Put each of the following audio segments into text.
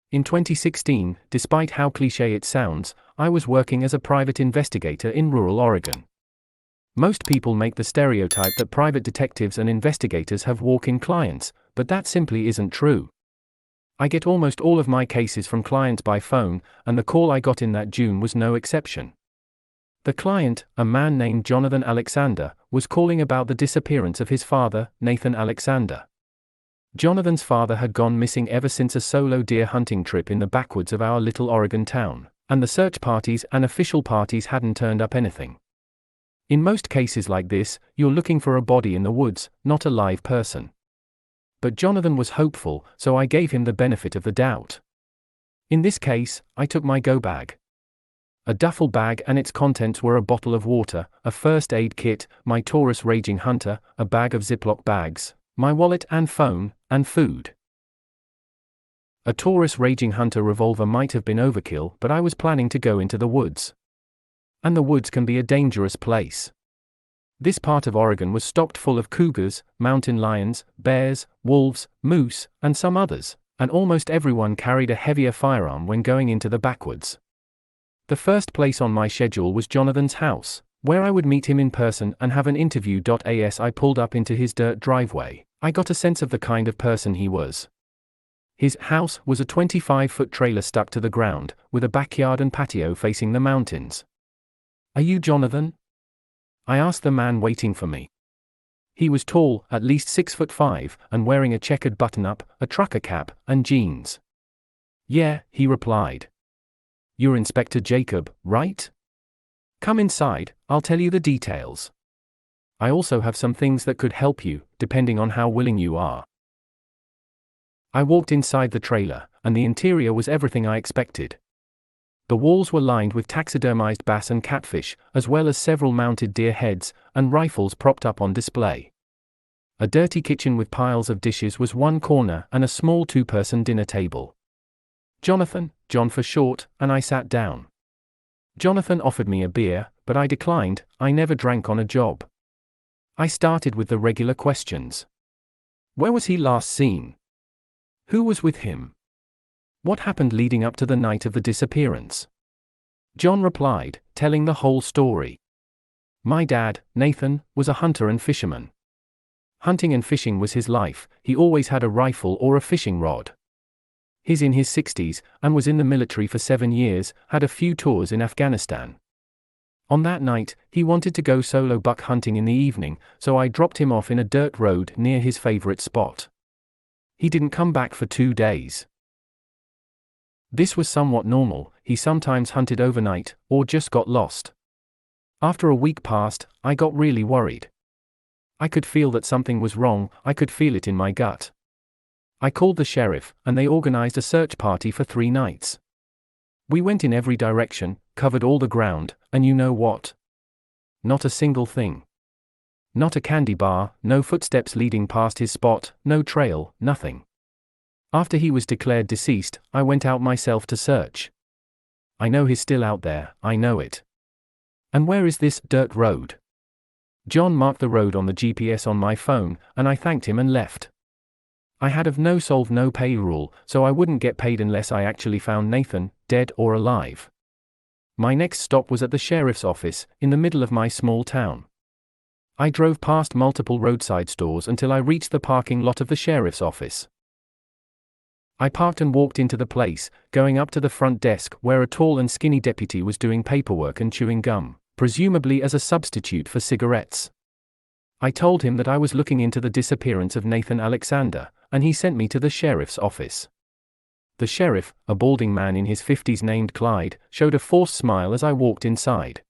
In 2016, despite how cliché it sounds, I was working as a private investigator in rural Oregon. Most people make the stereotype that private detectives and investigators have walk-in clients, but that simply isn't true. I get almost all of my cases from clients by phone, and the call I got in that June was no exception. The client, a man named Jonathan Alexander, was calling about the disappearance of his father, Nathan Alexander. Jonathan's father had gone missing ever since a solo deer hunting trip in the backwoods of our little Oregon town, and the search parties and official parties hadn't turned up anything. In most cases like this, you're looking for a body in the woods, not a live person. But Jonathan was hopeful, so I gave him the benefit of the doubt. In this case, I took my go bag. A duffel bag, and its contents were a bottle of water, a first aid kit, my Taurus Raging Hunter, a bag of Ziploc bags, my wallet and phone, and food. A Taurus Raging Hunter revolver might have been overkill, but I was planning to go into the woods. And the woods can be a dangerous place. This part of Oregon was stocked full of cougars, mountain lions, bears, wolves, moose, and some others, and almost everyone carried a heavier firearm when going into the backwoods. The first place on my schedule was Jonathan's house, where I would meet him in person and have an interview. As I pulled up into his dirt driveway, I got a sense of the kind of person he was. His house was a 25-foot trailer stuck to the ground, with a backyard and patio facing the mountains. "Are you Jonathan?" I asked the man waiting for me. He was tall, at least 6'5", and wearing a checkered button-up, a trucker cap, and jeans. "Yeah," he replied. "You're Inspector Jacob, right? Come inside, I'll tell you the details. I also have some things that could help you, depending on how willing you are." I walked inside the trailer, and the interior was everything I expected. The walls were lined with taxidermized bass and catfish, as well as several mounted deer heads, and rifles propped up on display. A dirty kitchen with piles of dishes was one corner, and a small two-person dinner table. "Jonathan," John for short, and I sat down. Jonathan offered me a beer, but I declined. I never drank on a job. I started with the regular questions. Where was he last seen? Who was with him? What happened leading up to the night of the disappearance? John replied, telling the whole story. "My dad, Nathan, was a hunter and fisherman. Hunting and fishing was his life. He always had a rifle or a fishing rod. He's in his 60s, and was in the military for 7 years, had a few tours in Afghanistan. On that night, he wanted to go solo buck hunting in the evening, so I dropped him off in a dirt road near his favorite spot. He didn't come back for 2 days. This was somewhat normal. He sometimes hunted overnight, or just got lost. After a week passed, I got really worried. I could feel that something was wrong. I could feel it in my gut. I called the sheriff, and they organized a search party for 3 nights. We went in every direction, covered all the ground, and you know what? Not a single thing. Not a candy bar, no footsteps leading past his spot, no trail, nothing. After he was declared deceased, I went out myself to search. I know he's still out there, I know it. And where is this dirt road?" John marked the road on the GPS on my phone, and I thanked him and left. I had a no solve no pay rule, so I wouldn't get paid unless I actually found Nathan, dead or alive. My next stop was at the sheriff's office, in the middle of my small town. I drove past multiple roadside stores until I reached the parking lot of the sheriff's office. I parked and walked into the place, going up to the front desk where a tall and skinny deputy was doing paperwork and chewing gum, presumably as a substitute for cigarettes. I told him that I was looking into the disappearance of Nathan Alexander, and he sent me to the sheriff's office. The sheriff, a balding man in his 50s named Clyde, showed a forced smile as I walked inside.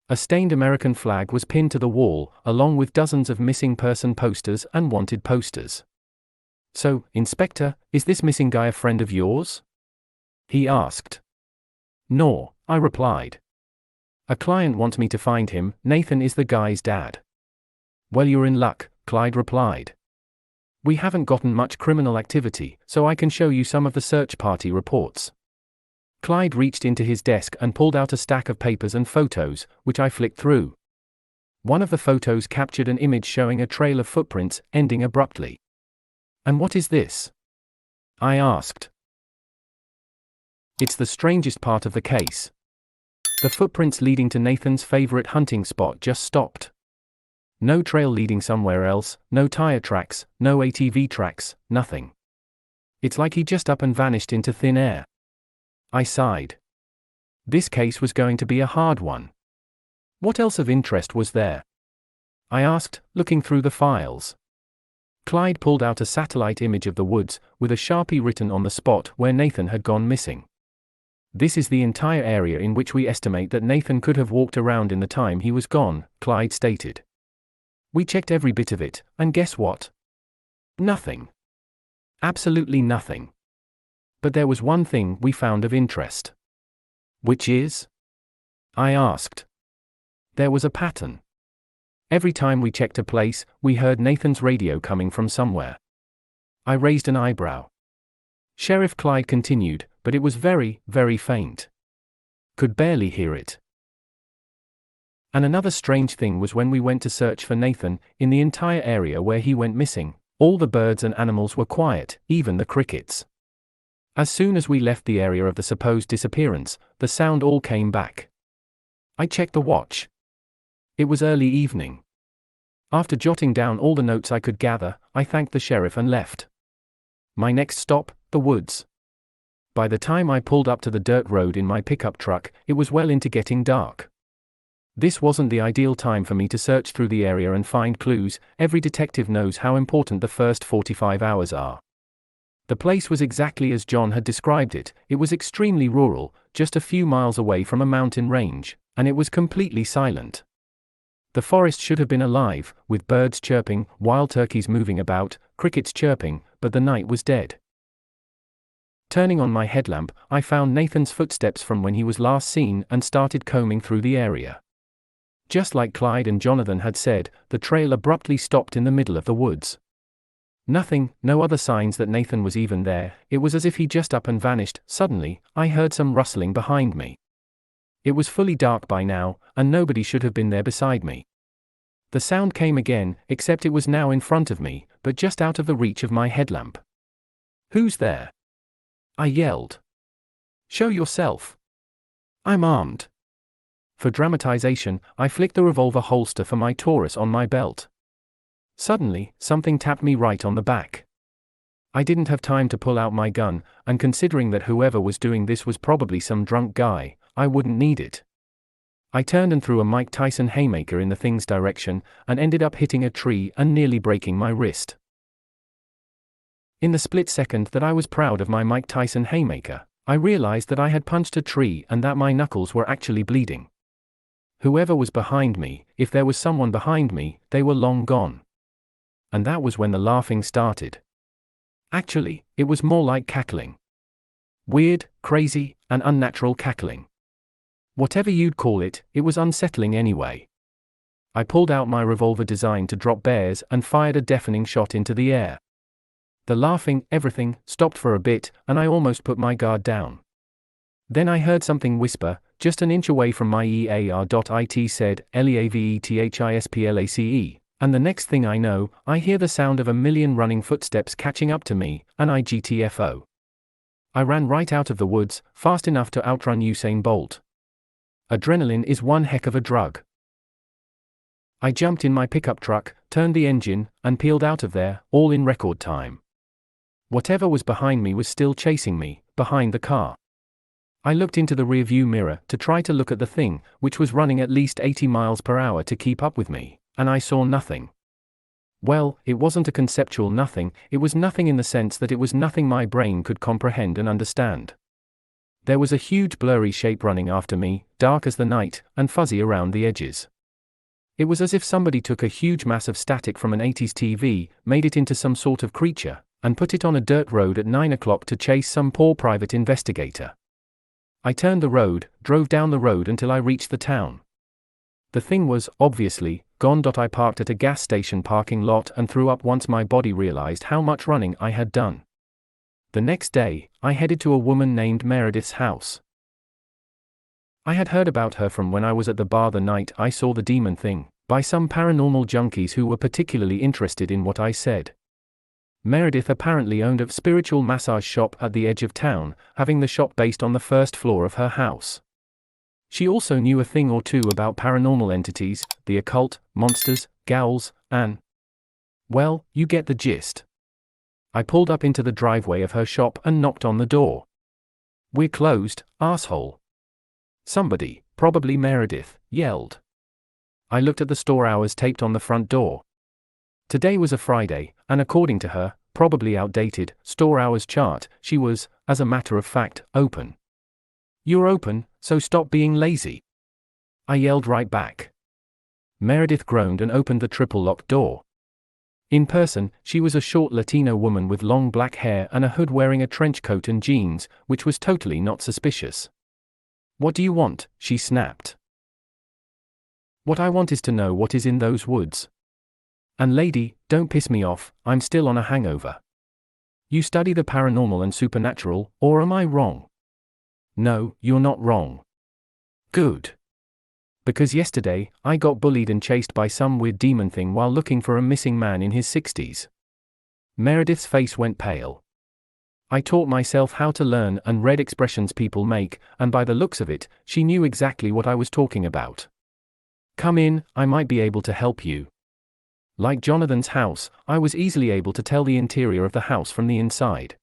A stained American flag was pinned to the wall, along with dozens of missing person posters and wanted posters. "So, Inspector, is this missing guy a friend of yours?" he asked. "No," I replied. "A client wants me to find him. Nathan is the guy's dad." "Well, you're in luck," Clyde replied. "We haven't gotten much criminal activity, so I can show you some of the search party reports." Clyde reached into his desk and pulled out a stack of papers and photos, which I flicked through. One of the photos captured an image showing a trail of footprints, ending abruptly. "And what is this?" I asked. It's the strangest part of the case. The footprints leading to Nathan's favorite hunting spot just stopped. No trail leading somewhere else, no tire tracks, no ATV tracks, nothing. It's like he just up and vanished into thin air. I sighed. This case was going to be a hard one. What else of interest was there? I asked, looking through the files. Clyde pulled out a satellite image of the woods, with a Sharpie written on the spot where Nathan had gone missing. This is the entire area in which we estimate that Nathan could have walked around in the time he was gone, Clyde stated. We checked every bit of it, and guess what? Nothing. Absolutely nothing. But there was one thing we found of interest. Which is? I asked. There was a pattern. Every time we checked a place, we heard Nathan's radio coming from somewhere. I raised an eyebrow. Sheriff Clyde continued, but it was very, very faint. Could barely hear it. And another strange thing was when we went to search for Nathan, in the entire area where he went missing, all the birds and animals were quiet, even the crickets. As soon as we left the area of the supposed disappearance, the sound all came back. I checked the watch. It was early evening. After jotting down all the notes I could gather, I thanked the sheriff and left. My next stop, the woods. By the time I pulled up to the dirt road in my pickup truck, it was well into getting dark. This wasn't the ideal time for me to search through the area and find clues. Every detective knows how important the first 45 hours are. The place was exactly as John had described it. It was extremely rural, just a few miles away from a mountain range, and it was completely silent. The forest should have been alive, with birds chirping, wild turkeys moving about, crickets chirping, but the night was dead. Turning on my headlamp, I found Nathan's footsteps from when he was last seen and started combing through the area. Just like Clyde and Jonathan had said, the trail abruptly stopped in the middle of the woods. Nothing, no other signs that Nathan was even there. It was as if he just up and vanished. Suddenly, I heard some rustling behind me. It was fully dark by now, and nobody should have been there beside me. The sound came again, except it was now in front of me, but just out of the reach of my headlamp. "Who's there?" I yelled. "Show yourself. I'm armed." For dramatization, I flicked the revolver holster for my Taurus on my belt. Suddenly, something tapped me right on the back. I didn't have time to pull out my gun, and considering that whoever was doing this was probably some drunk guy, I wouldn't need it. I turned and threw a Mike Tyson haymaker in the thing's direction, and ended up hitting a tree and nearly breaking my wrist. In the split second that I was proud of my Mike Tyson haymaker, I realized that I had punched a tree and that my knuckles were actually bleeding. Whoever was behind me, if there was someone behind me, they were long gone. And that was when the laughing started. Actually, it was more like cackling. Weird, crazy, and unnatural cackling. Whatever you'd call it, it was unsettling anyway. I pulled out my revolver designed to drop bears and fired a deafening shot into the air. The laughing, everything, stopped for a bit, and I almost put my guard down. Then I heard something whisper, just an inch away from my EAR.IT said, "LEAVETHISPLACE, and the next thing I know, I hear the sound of a million running footsteps catching up to me, and IGTFO. I ran right out of the woods, fast enough to outrun Usain Bolt. Adrenaline is one heck of a drug. I jumped in my pickup truck, turned the engine, and peeled out of there, all in record time. Whatever was behind me was still chasing me, behind the car. I looked into the rearview mirror to try to look at the thing, which was running at least 80 miles per hour to keep up with me, and I saw nothing. Well, it wasn't a conceptual nothing, it was nothing in the sense that it was nothing my brain could comprehend and understand. There was a huge blurry shape running after me, dark as the night, and fuzzy around the edges. It was as if somebody took a huge mass of static from an 80s TV, made it into some sort of creature, and put it on a dirt road at 9 o'clock to chase some poor private investigator. I turned the road, drove down the road until I reached the town. The thing was, obviously, gone. I parked at a gas station parking lot and threw up once my body realized how much running I had done. The next day, I headed to a woman named Meredith's house. I had heard about her from when I was at the bar the night I saw the demon thing, by some paranormal junkies who were particularly interested in what I said. Meredith apparently owned a spiritual massage shop at the edge of town, having the shop based on the first floor of her house. She also knew a thing or two about paranormal entities, the occult, monsters, ghouls, and… well, you get the gist. I pulled up into the driveway of her shop and knocked on the door. "We're closed, asshole." Somebody, probably Meredith, yelled. I looked at the store hours taped on the front door. Today was a Friday, and according to her, probably outdated, store hours chart, she was, as a matter of fact, open. "You're open, so stop being lazy," I yelled right back. Meredith groaned and opened the triple-locked door. In person, she was a short Latino woman with long black hair and a hood, wearing a trench coat and jeans, which was totally not suspicious. "What do you want?" she snapped. "What I want is to know what is in those woods. And lady, don't piss me off, I'm still on a hangover. You study the paranormal and supernatural, or am I wrong?" "No, you're not wrong." "Good. Because yesterday, I got bullied and chased by some weird demon thing while looking for a missing man in his 60s. Meredith's face went pale. I taught myself how to learn and read expressions people make, and by the looks of it, she knew exactly what I was talking about. "Come in, I might be able to help you." Like Jonathan's house, I was easily able to tell the interior of the house from the inside.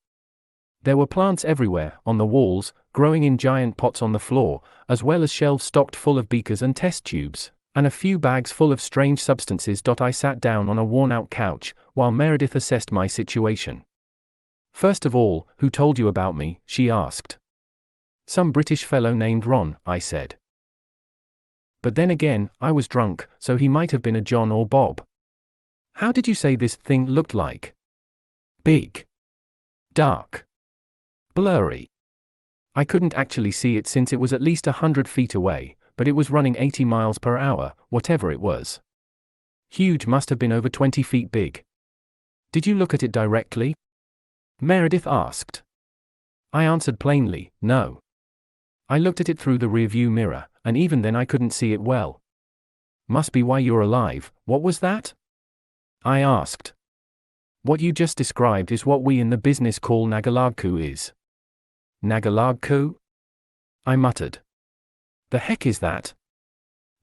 There were plants everywhere, on the walls, growing in giant pots on the floor, as well as shelves stocked full of beakers and test tubes, and a few bags full of strange substances. I sat down on a worn-out couch, while Meredith assessed my situation. "First of all, who told you about me?" she asked. "Some British fellow named Ron," I said. But then again, I was drunk, so he might have been a John or Bob. "How did you say this thing looked like?" "Big. Dark. Blurry. I couldn't actually see it since it was at least 100 feet away, but it was running 80 miles per hour, whatever it was. Huge, must have been over 20 feet big." "Did you look at it directly?" Meredith asked. I answered plainly, "No. I looked at it through the rearview mirror, and even then I couldn't see it well." "Must be why you're alive. What was that?" I asked. "What you just described is what we in the business call Nagalagku is." "Nagalagku?" I muttered. "The heck is that?"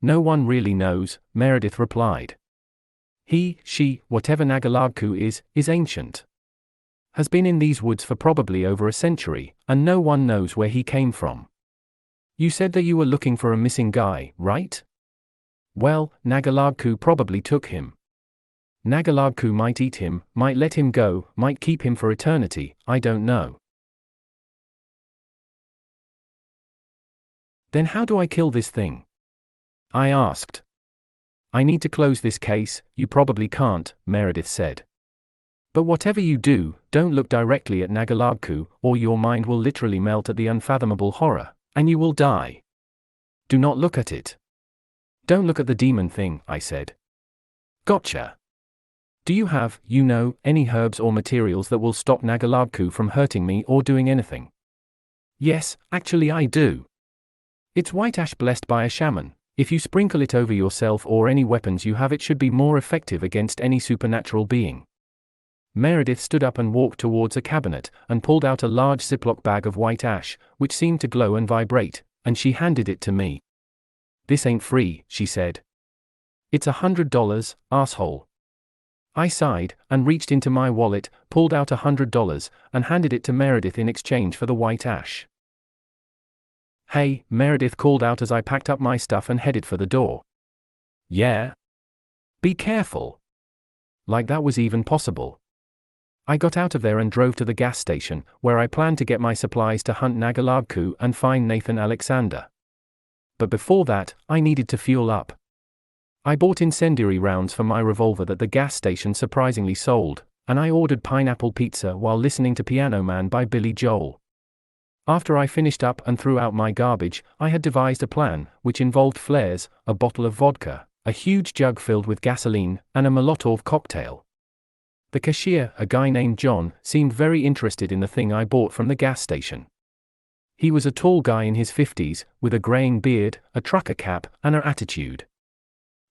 "No one really knows," Meredith replied. He, she, whatever Nagalagku is ancient. Has been in these woods for probably over a century, and no one knows where he came from." "You said that you were looking for a missing guy, right?" "Well, Nagalagku probably took him. Nagalagku might eat him, might let him go, might keep him for eternity, I don't know." "Then how do I kill this thing?" I asked. "I need to close this case." "You probably can't," Meredith said. "But whatever you do, don't look directly at Nagalagku, or your mind will literally melt at the unfathomable horror, and you will die. Do not look at it." "Don't look at the demon thing," I said. "Gotcha. Do you have, any herbs or materials that will stop Nagalagku from hurting me or doing anything?" "Yes, actually I do. It's white ash blessed by a shaman. If you sprinkle it over yourself or any weapons you have, it should be more effective against any supernatural being." Meredith stood up and walked towards a cabinet, and pulled out a large Ziploc bag of white ash, which seemed to glow and vibrate, and she handed it to me. "This ain't free," she said. "It's $100, asshole." I sighed, and reached into my wallet, pulled out $100, and handed it to Meredith in exchange for the white ash. "Hey," Meredith called out as I packed up my stuff and headed for the door. "Yeah? Be careful." Like that was even possible. I got out of there and drove to the gas station, where I planned to get my supplies to hunt Nagalagku and find Nathan Alexander. But before that, I needed to fuel up. I bought incendiary rounds for my revolver that the gas station surprisingly sold, and I ordered pineapple pizza while listening to Piano Man by Billy Joel. After I finished up and threw out my garbage, I had devised a plan, which involved flares, a bottle of vodka, a huge jug filled with gasoline, and a Molotov cocktail. The cashier, a guy named John, seemed very interested in the thing I bought from the gas station. He was a tall guy in his 50s, with a graying beard, a trucker cap, and an attitude.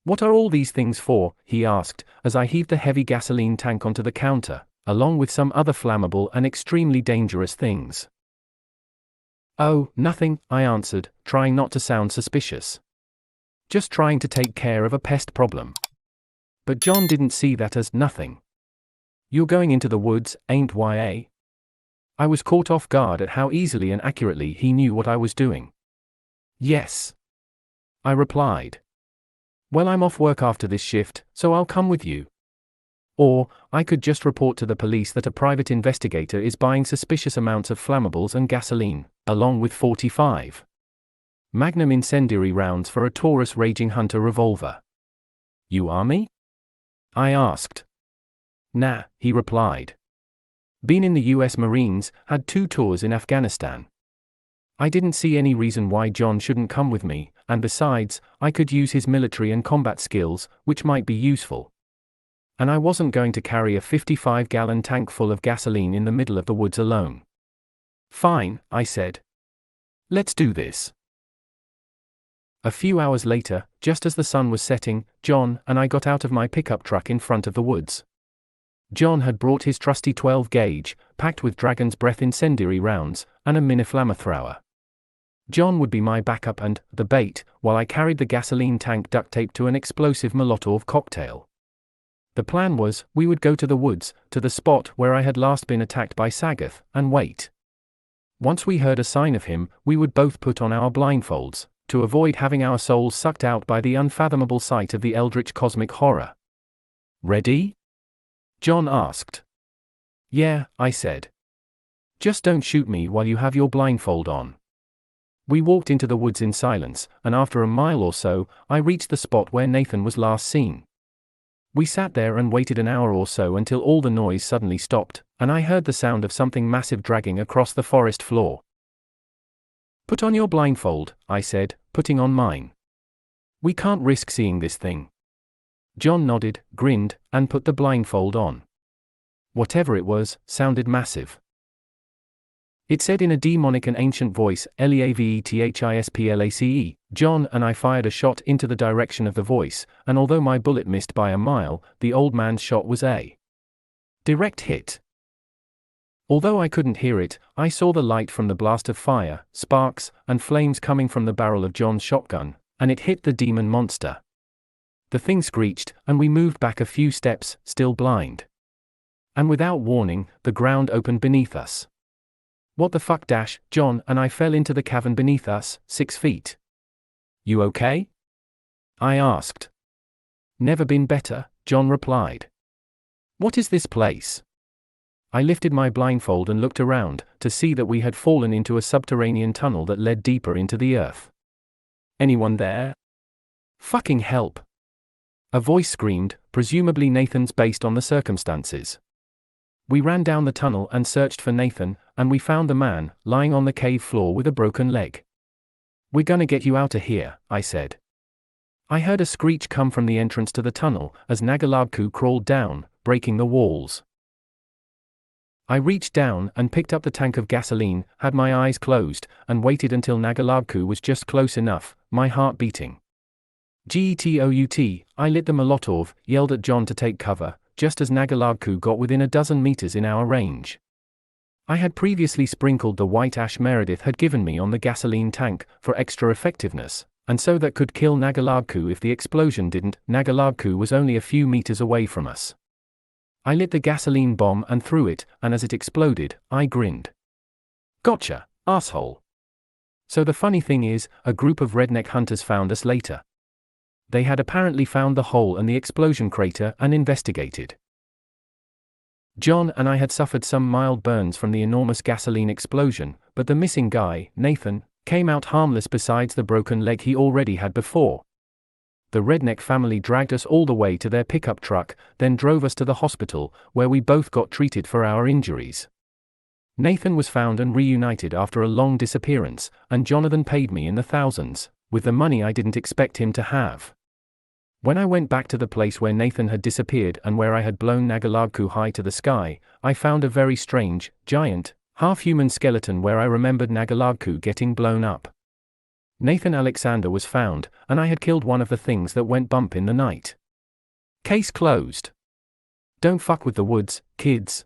"What are all these things for?" he asked, as I heaved the heavy gasoline tank onto the counter, along with some other flammable and extremely dangerous things. Oh, nothing, I answered, trying not to sound suspicious. Just trying to take care of a pest problem. But John didn't see that as nothing. You're going into the woods, ain't ya? I was caught off guard at how easily and accurately he knew what I was doing. Yes, I replied. Well, I'm off work after this shift, so I'll come with you. Or, I could just report to the police that a private investigator is buying suspicious amounts of flammables and gasoline, along with 45 Magnum incendiary rounds for a Taurus Raging Hunter revolver. You army? I asked. Nah, he replied. Been in the US Marines, had 2 tours in Afghanistan. I didn't see any reason why John shouldn't come with me, and besides, I could use his military and combat skills, which might be useful. And I wasn't going to carry a 55-gallon tank full of gasoline in the middle of the woods alone. Fine, I said. Let's do this. A few hours later, just as the sun was setting, John and I got out of my pickup truck in front of the woods. John had brought his trusty 12-gauge, packed with Dragon's Breath incendiary rounds, and a mini-flammer thrower. John would be my backup and the bait, while I carried the gasoline tank duct taped to an explosive Molotov cocktail. The plan was, we would go to the woods, to the spot where I had last been attacked by Sagoth, and wait. Once we heard a sign of him, we would both put on our blindfolds, to avoid having our souls sucked out by the unfathomable sight of the eldritch cosmic horror. Ready? John asked. Yeah, I said. Just don't shoot me while you have your blindfold on. We walked into the woods in silence, and after a mile or so, I reached the spot where Nathan was last seen. We sat there and waited an hour or so until all the noise suddenly stopped, and I heard the sound of something massive dragging across the forest floor. Put on your blindfold, I said, putting on mine. We can't risk seeing this thing. John nodded, grinned, and put the blindfold on. Whatever it was, sounded massive. It said in a demonic and ancient voice, Leavethisplace. John and I fired a shot into the direction of the voice, and although my bullet missed by a mile, the old man's shot was a direct hit. Although I couldn't hear it, I saw the light from the blast of fire, sparks, and flames coming from the barrel of John's shotgun, and it hit the demon monster. The thing screeched, and we moved back a few steps, still blind. And without warning, the ground opened beneath us. What the fuck? John and I fell into the cavern beneath us, 6 feet. You okay? I asked. Never been better, John replied. What is this place? I lifted my blindfold and looked around, to see that we had fallen into a subterranean tunnel that led deeper into the earth. Anyone there? Fucking help! A voice screamed, presumably Nathan's based on the circumstances. We ran down the tunnel and searched for Nathan, and we found the man, lying on the cave floor with a broken leg. We're gonna get you out of here, I said. I heard a screech come from the entrance to the tunnel, as Nagalabku crawled down, breaking the walls. I reached down and picked up the tank of gasoline, had my eyes closed, and waited until Nagalabku was just close enough, my heart beating. Get-out, I lit the Molotov, yelled at John to take cover, just as Nagalabku got within a dozen meters in our range. I had previously sprinkled the white ash Meredith had given me on the gasoline tank, for extra effectiveness, and so that could kill Nagalabku if the explosion didn't. Nagalabku was only a few meters away from us. I lit the gasoline bomb and threw it, and as it exploded, I grinned. Gotcha, asshole. So the funny thing is, a group of redneck hunters found us later. They had apparently found the hole and the explosion crater and investigated. John and I had suffered some mild burns from the enormous gasoline explosion, but the missing guy, Nathan, came out harmless besides the broken leg he already had before. The redneck family dragged us all the way to their pickup truck, then drove us to the hospital, where we both got treated for our injuries. Nathan was found and reunited after a long disappearance, and Jonathan paid me in the thousands, with the money I didn't expect him to have. When I went back to the place where Nathan had disappeared and where I had blown Nagalabku high to the sky, I found a very strange, giant, half-human skeleton where I remembered Nagalabku getting blown up. Nathan Alexander was found, and I had killed one of the things that went bump in the night. Case closed. Don't fuck with the woods, kids.